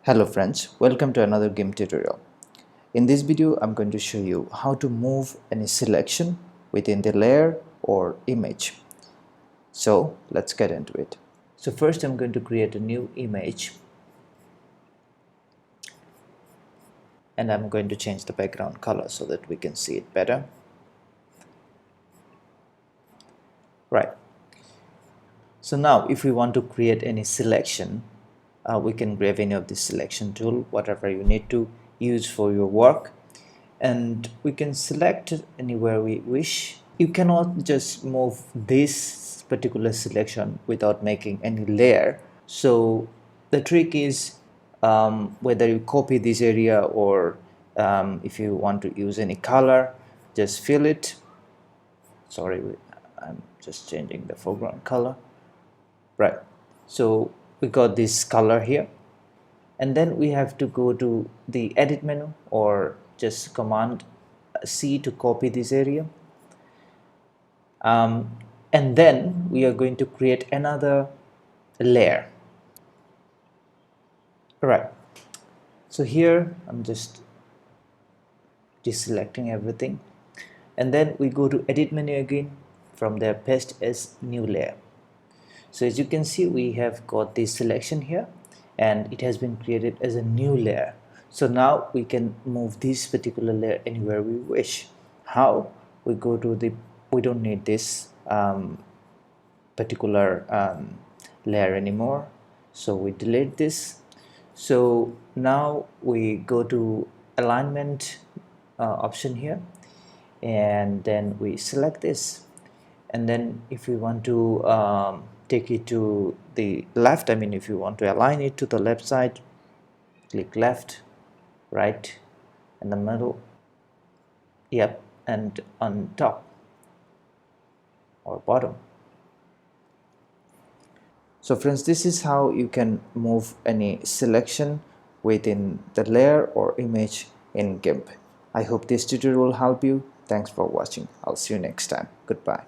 Hello friends, welcome to another Gimp tutorial. In this video, I'm going to show you how to move any selection within the layer or image. So let's get into it. So first I'm going to create a new image and I'm going to change the background color so that we can see it better. Right. So now if we want to create any selection, we can grab any of this selection tool, whatever you need to use for your work, and we can select anywhere we wish. You cannot just move this particular selection without making any layer. So the trick is whether you copy this area or if you want to use any color, just fill it. Sorry, I'm just changing the foreground color. Right, so we got this color here, and then we have to go to the edit menu or just command C to copy this area, and then we are going to create another layer. Right, so here I'm just deselecting everything, and then we go to edit menu again. From there, paste as new layer. So as you can see, we have got this selection here and it has been created as a new layer. So now we can move this particular layer anywhere we wish. How? We go to we don't need this particular layer anymore, so we delete this. So now we go to alignment option here, and then we select this, and then if we want to take it to the left, if you want to align it to the left side, click left, right, in the middle, yep, and on top or bottom. So friends, this is how you can move any selection within the layer or image in GIMP. I hope this tutorial will help you. Thanks for watching. I'll see you next time. Goodbye.